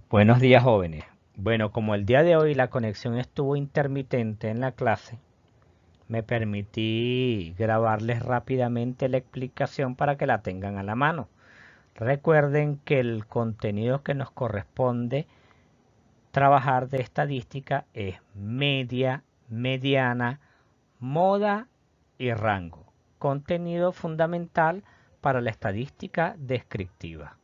Buenos días, jóvenes. Bueno, como el día de hoy la conexión estuvo intermitente en la clase, me permití grabarles rápidamente la explicación para que la tengan a la mano. Recuerden que el contenido que nos corresponde trabajar de estadística es media, mediana, moda y rango. Contenido fundamental para la estadística descriptiva.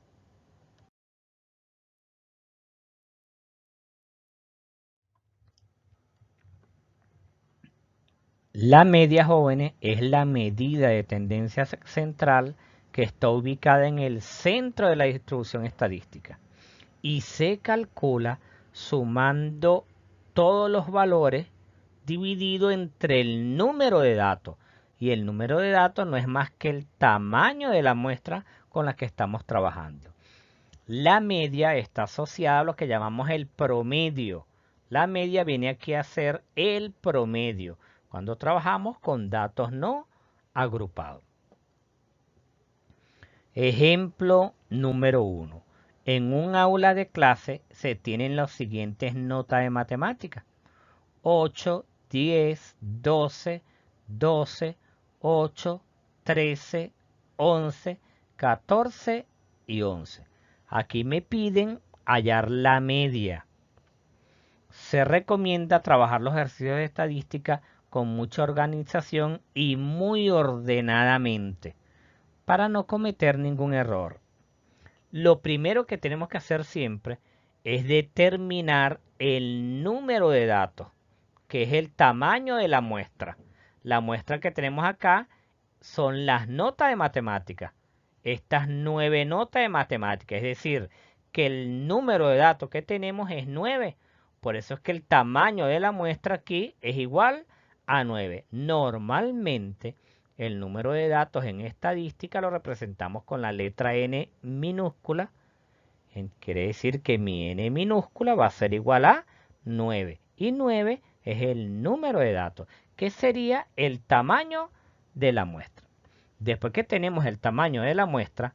La media, jóvenes, es la medida de tendencia central que está ubicada en el centro de la distribución estadística y se calcula sumando todos los valores dividido entre el número de datos. Y el número de datos no es más que el tamaño de la muestra con la que estamos trabajando. La media está asociada a lo que llamamos el promedio. La media viene aquí a ser el promedio cuando trabajamos con datos no agrupados. Ejemplo número 1. En un aula de clase se tienen las siguientes notas de matemáticas: 8, 10, 12, 12, 8, 13, 11, 14 y 11. Aquí me piden hallar la media. Se recomienda trabajar los ejercicios de estadística con mucha organización y muy ordenadamente para no cometer ningún error. Lo primero que tenemos que hacer siempre es determinar el número de datos, que es el tamaño de la muestra. La muestra que tenemos acá son las notas de matemáticas. Estas 9 notas de matemáticas, es decir, que el número de datos que tenemos es 9. Por eso es que el tamaño de la muestra aquí es igual a 9. Normalmente el número de datos en estadística lo representamos con la letra n minúscula. Quiere decir que mi n minúscula va a ser igual a 9. Y 9 es el número de datos, que sería el tamaño de la muestra. Después que tenemos el tamaño de la muestra,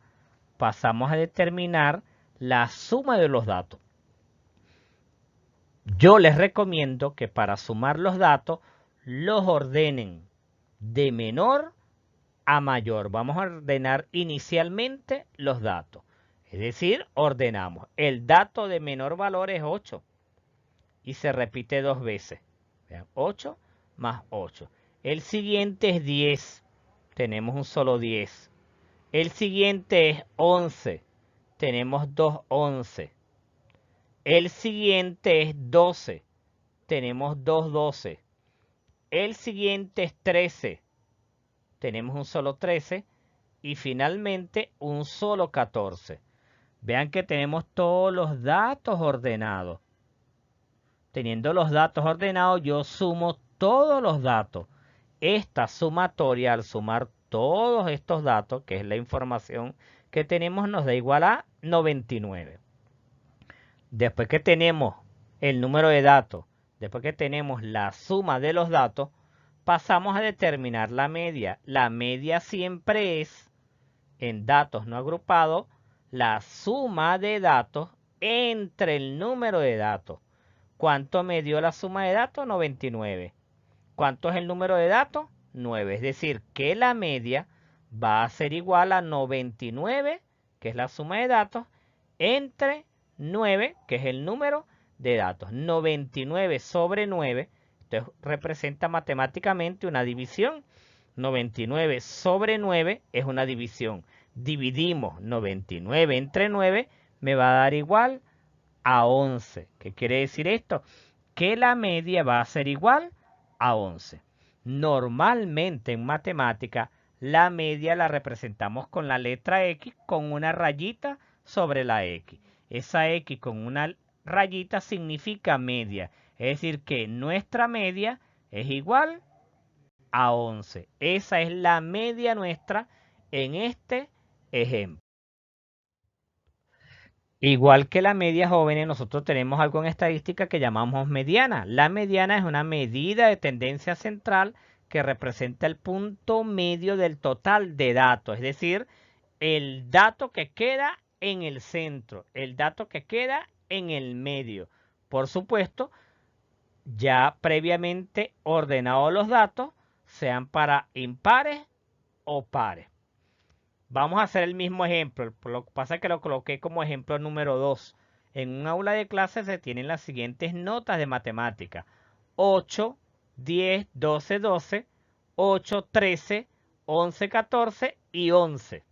pasamos a determinar la suma de los datos. Yo les recomiendo que para sumar los datos los ordenen de menor a mayor. Vamos a ordenar inicialmente los datos. Es decir, ordenamos. El dato de menor valor es 8 y se repite 2 veces. Vean, 8 más 8. El siguiente es 10. Tenemos un solo 10. El siguiente es 11. Tenemos 2 11. El siguiente es 12. Tenemos 2 12. El siguiente es 13. Tenemos un solo 13. Y finalmente un solo 14. Vean que tenemos todos los datos ordenados. Teniendo los datos ordenados, yo sumo todos los datos. Esta sumatoria, al sumar todos estos datos, que es la información que tenemos, nos da igual a 99. Después que tenemos el número de datos, después que tenemos la suma de los datos, pasamos a determinar la media. La media siempre es, en datos no agrupados, la suma de datos entre el número de datos. ¿Cuánto me dio la suma de datos? 99. ¿Cuánto es el número de datos? 9. Es decir, que la media va a ser igual a 99, que es la suma de datos, entre 9, que es el número de datos. 99 sobre 9, entonces representa matemáticamente una división. 99 sobre 9 es una división. Dividimos 99 entre 9, me va a dar igual a 11. ¿Qué quiere decir esto? Que la media va a ser igual a 11. Normalmente en matemática la media la representamos con la letra X con una rayita sobre la X. Esa X con una rayita significa media. Es decir que nuestra media es igual a 11. Esa es la media nuestra en este ejemplo. Igual que la media, jóvenes, nosotros tenemos algo en estadística que llamamos mediana. La mediana es una medida de tendencia central que representa el punto medio del total de datos, es decir, el dato que queda en el centro, el dato que queda en el medio. Por supuesto, ya previamente ordenados los datos, sean para impares o pares. Vamos a hacer el mismo ejemplo. Lo que pasa es que lo coloqué como ejemplo número 2. En un aula de clases se tienen las siguientes notas de matemática: 8, 10, 12, 12, 8, 13, 11, 14 y 11.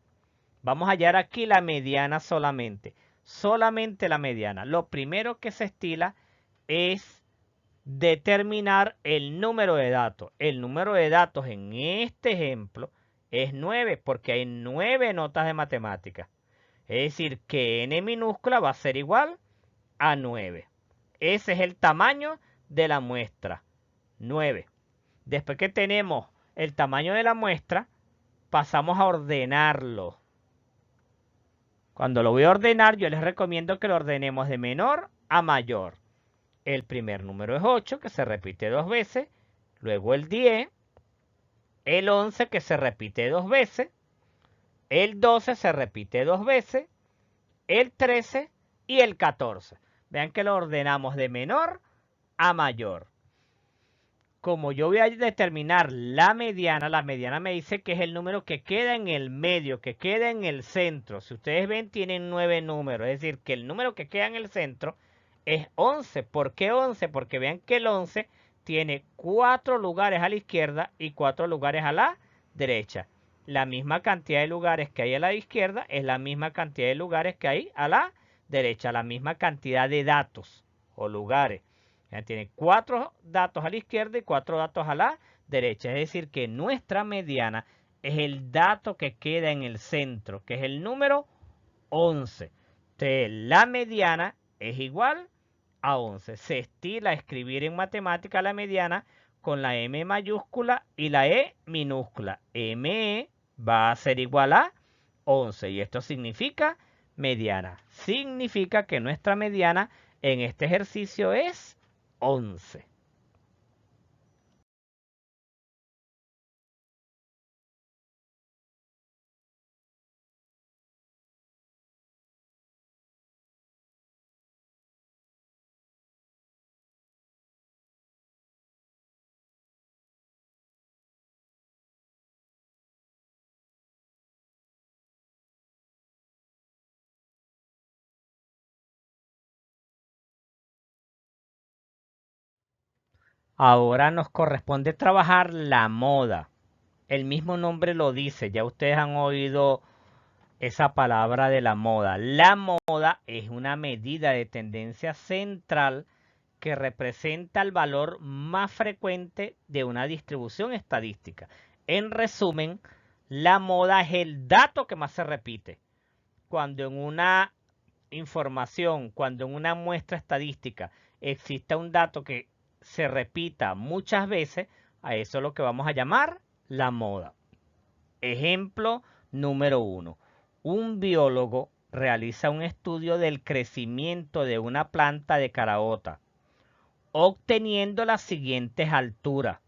Vamos a hallar aquí la mediana solamente. Solamente la mediana. Lo primero que se estila es determinar el número de datos. El número de datos en este ejemplo es 9 porque hay 9 notas de matemáticas. Es decir, que n minúscula va a ser igual a 9. Ese es el tamaño de la muestra, 9. Después que tenemos el tamaño de la muestra, pasamos a ordenarlo. Cuando lo voy a ordenar, yo les recomiendo que lo ordenemos de menor a mayor. El primer número es 8, que se repite 2 veces. Luego el 10. El 11, que se repite 2 veces. El 12 se repite 2 veces. El 13 y el 14. Vean que lo ordenamos de menor a mayor. Como yo voy a determinar la mediana me dice que es el número que queda en el medio, que queda en el centro. Si ustedes ven, tienen 9 números. Es decir, que el número que queda en el centro es 11. ¿Por qué 11? Porque vean que el 11 tiene 4 lugares a la izquierda y 4 lugares a la derecha. La misma cantidad de lugares que hay a la izquierda es la misma cantidad de lugares que hay a la derecha. La misma cantidad de datos o lugares. Ya tiene 4 datos a la izquierda y 4 datos a la derecha. Es decir, que nuestra mediana es el dato que queda en el centro, que es el número 11. Entonces, la mediana es igual a 11. Se estila escribir en matemática la mediana con la M mayúscula y la E minúscula. ME va a ser igual a 11. Y esto significa mediana. Significa que nuestra mediana en este ejercicio es 11. Ahora nos corresponde trabajar la moda. El mismo nombre lo dice, ya ustedes han oído esa palabra de la moda. La moda es una medida de tendencia central que representa el valor más frecuente de una distribución estadística. En resumen, la moda es el dato que más se repite. Cuando en una información, cuando en una muestra estadística exista un dato que se repita muchas veces, a eso es lo que vamos a llamar la moda. Ejemplo número 1. Un biólogo realiza un estudio del crecimiento de una planta de caraota, obteniendo las siguientes alturas.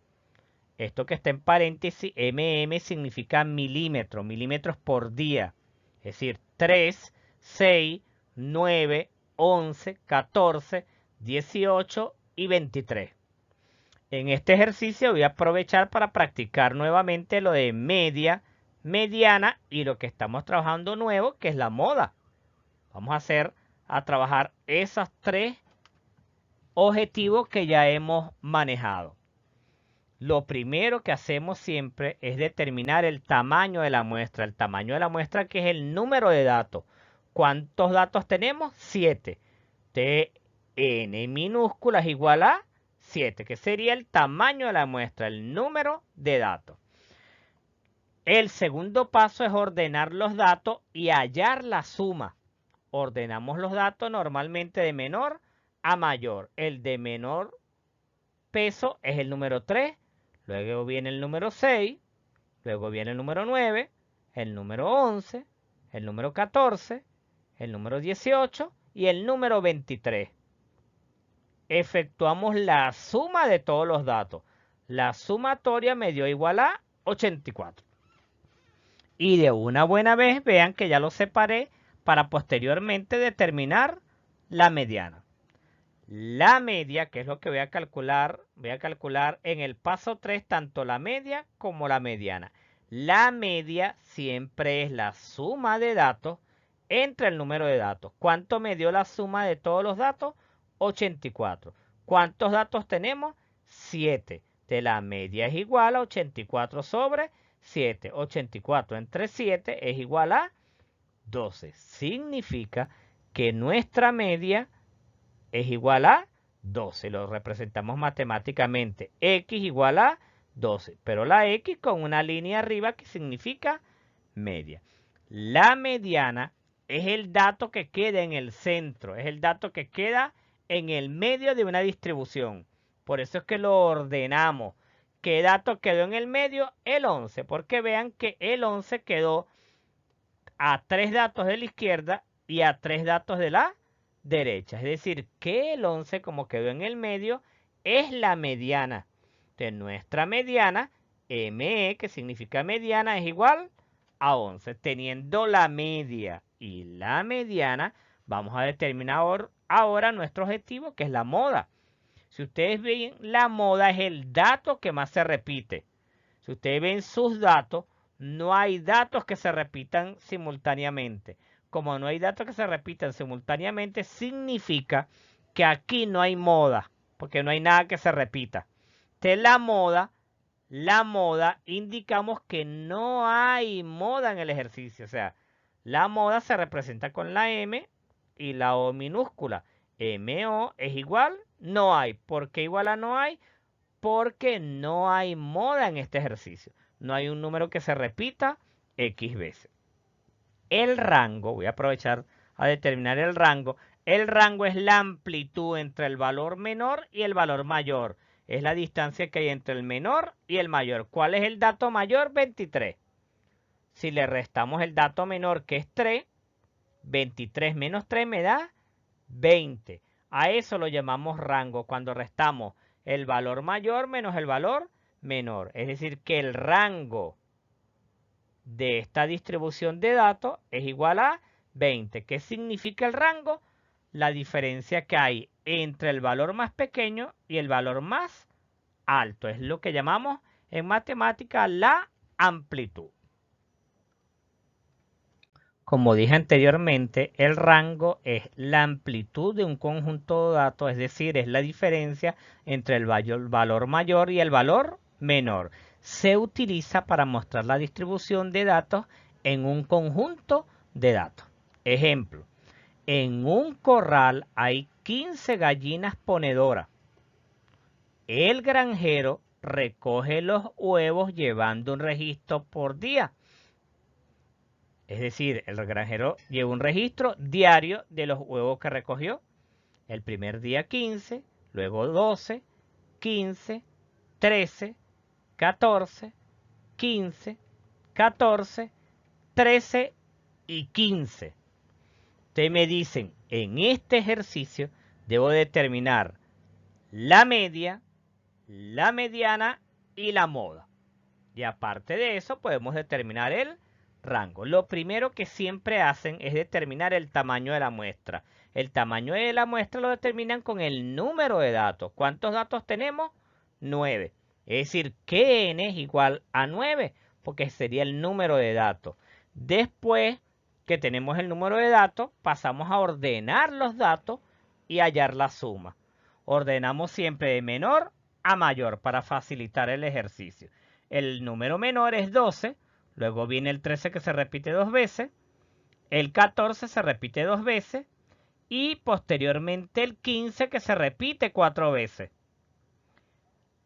Esto que está en paréntesis, mm significa milímetros, milímetros por día. Es decir, 3, 6, 9, 11, 14, 18 y 23. En este ejercicio voy a aprovechar para practicar nuevamente lo de media, mediana y lo que estamos trabajando nuevo, que es la moda. Vamos a trabajar esos 3 objetivos que ya hemos manejado. Lo primero que hacemos siempre es determinar el tamaño de la muestra. El tamaño de la muestra, que es el número de datos. ¿Cuántos datos tenemos? 7. N minúscula es igual a 7, que sería el tamaño de la muestra, el número de datos. El segundo paso es ordenar los datos y hallar la suma. Ordenamos los datos normalmente de menor a mayor. El de menor peso es el número 3, luego viene el número 6, luego viene el número 9, el número 11, el número 14, el número 18 y el número 23. Efectuamos la suma de todos los datos. La sumatoria me dio igual a 84. Y de una buena vez, vean que ya lo separé para posteriormente determinar la mediana. La media, que es lo que voy a calcular en el paso 3 tanto la media como la mediana. La media siempre es la suma de datos entre el número de datos. ¿Cuánto me dio la suma de todos los datos? 84. ¿Cuántos datos tenemos? 7. De la media es igual a 84 sobre 7. 84 entre 7 es igual a 12. Significa que nuestra media es igual a 12. Lo representamos matemáticamente. X igual a 12. Pero la X con una línea arriba que significa media. La mediana es el dato que queda en el centro. Es el dato que queda en el medio de una distribución. Por eso es que lo ordenamos. ¿Qué dato quedó en el medio? El 11. Porque vean que el 11 quedó a 3 datos de la izquierda y a 3 datos de la derecha. Es decir, que el 11, como quedó en el medio, es la mediana. De nuestra mediana, ME, que significa mediana, es igual a 11. Teniendo la media y la mediana, vamos a determinar ahora nuestro objetivo, que es la moda. Si ustedes ven, la moda es el dato que más se repite. Si ustedes ven sus datos, no hay datos que se repitan simultáneamente. Como no hay datos que se repitan simultáneamente, significa que aquí no hay moda, porque no hay nada que se repita. De la moda indicamos que no hay moda en el ejercicio. O sea, la moda se representa con la M y la O minúscula. MO es igual, no hay. ¿Por qué igual a no hay? Porque no hay moda en este ejercicio. No hay un número que se repita X veces. El rango, voy a aprovechar a determinar el rango. El rango es la amplitud entre el valor menor y el valor mayor. Es la distancia que hay entre el menor y el mayor. ¿Cuál es el dato mayor? 23. Si le restamos el dato menor, que es 3, 23 menos 3 me da 20. A eso lo llamamos rango, cuando restamos el valor mayor menos el valor menor. Es decir, que el rango de esta distribución de datos es igual a 20. ¿Qué significa el rango? La diferencia que hay entre el valor más pequeño y el valor más alto. Es lo que llamamos en matemática la amplitud. Como dije anteriormente, el rango es la amplitud de un conjunto de datos, es decir, es la diferencia entre el valor mayor y el valor menor. Se utiliza para mostrar la distribución de datos en un conjunto de datos. Ejemplo, en un corral hay 15 gallinas ponedoras. El granjero recoge los huevos llevando un registro por día. Es decir, el granjero lleva un registro diario de los huevos que recogió. El primer día 15, luego 12, 15, 13, 14, 15, 14, 13 y 15. Ustedes me dicen, en este ejercicio debo determinar la media, la mediana y la moda. Y aparte de eso podemos determinar el rango. Lo primero que siempre hacen es determinar el tamaño de la muestra. El tamaño de la muestra lo determinan con el número de datos. ¿Cuántos datos tenemos? 9. Es decir, que n es igual a 9, porque sería el número de datos. Después que tenemos el número de datos, pasamos a ordenar los datos y hallar la suma. Ordenamos siempre de menor a mayor para facilitar el ejercicio. El número menor es 12, luego viene el 13 que se repite 2 veces, el 14 se repite 2 veces y posteriormente el 15 que se repite 4 veces.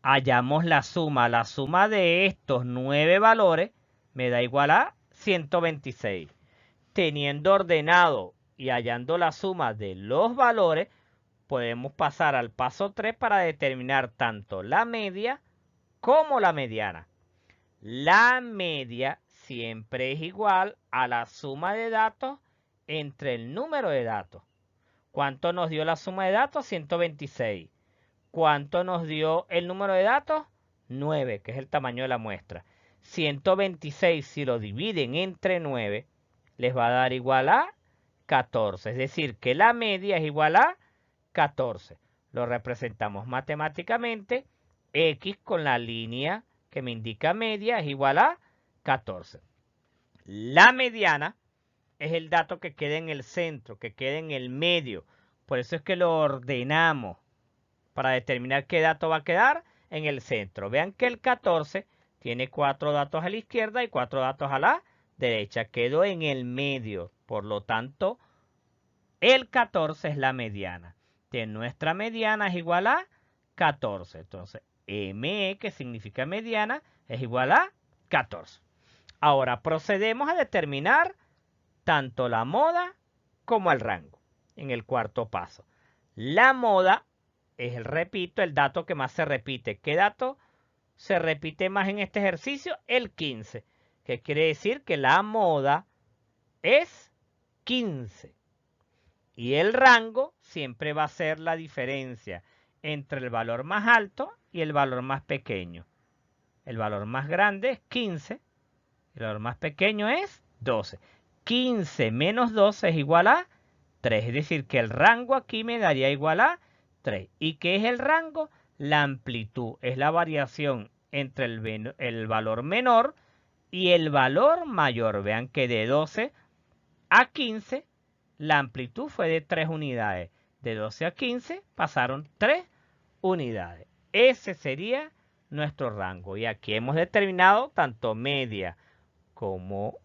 Hallamos la suma de estos 9 valores me da igual a 126. Teniendo ordenado y hallando la suma de los valores, podemos pasar al paso 3 para determinar tanto la media como la mediana. La media siempre es igual a la suma de datos entre el número de datos. ¿Cuánto nos dio la suma de datos? 126. ¿Cuánto nos dio el número de datos? 9, que es el tamaño de la muestra. 126, si lo dividen entre 9, les va a dar igual a 14. Es decir, que la media es igual a 14. Lo representamos matemáticamente. X con la línea que me indica media es igual a 14. La mediana es el dato que queda en el centro, que queda en el medio. Por eso es que lo ordenamos para determinar qué dato va a quedar en el centro. Vean que el 14 tiene 4 datos a la izquierda y 4 datos a la derecha. Quedó en el medio. Por lo tanto, el 14 es la mediana. De nuestra mediana es igual a 14. Entonces, ME, que significa mediana, es igual a 14. Ahora procedemos a determinar tanto la moda como el rango en el cuarto paso. La moda es, repito, el dato que más se repite. ¿Qué dato se repite más en este ejercicio? El 15, que quiere decir que la moda es 15. Y el rango siempre va a ser la diferencia entre el valor más alto y el valor más pequeño. El valor más grande es 15, el valor más pequeño es 12. 15 menos 12 es igual a 3, es decir, que el rango aquí me daría igual a 3. ¿Y qué es el rango? La amplitud, es la variación entre el valor menor y el valor mayor. Vean que de 12 a 15 la amplitud fue de 3 unidades. De 12 a 15 pasaron 3 unidades. Ese sería nuestro rango. Y aquí hemos determinado tanto media como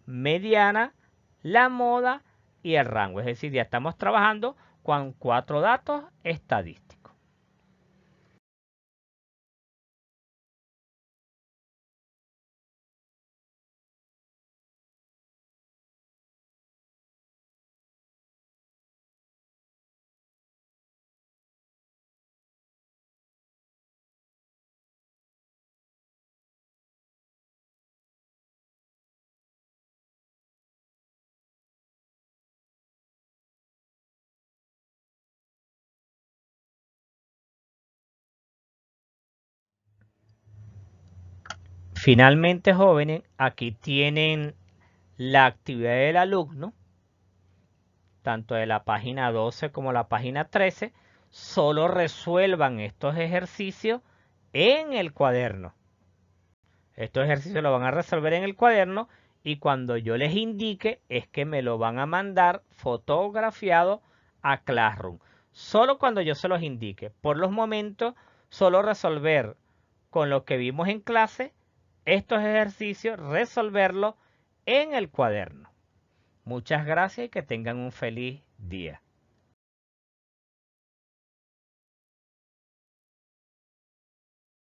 mediana, la moda y el rango. Es decir, ya estamos trabajando con 4 datos estadísticos. Finalmente, jóvenes, aquí tienen la actividad del alumno, tanto de la página 12 como la página 13. Solo resuelvan estos ejercicios en el cuaderno. Estos ejercicios los van a resolver en el cuaderno y cuando yo les indique es que me lo van a mandar fotografiado a Classroom. Solo cuando yo se los indique. Por los momentos, solo resolver con lo que vimos en clase estos ejercicios, resolverlos en el cuaderno. Muchas gracias y que tengan un feliz día.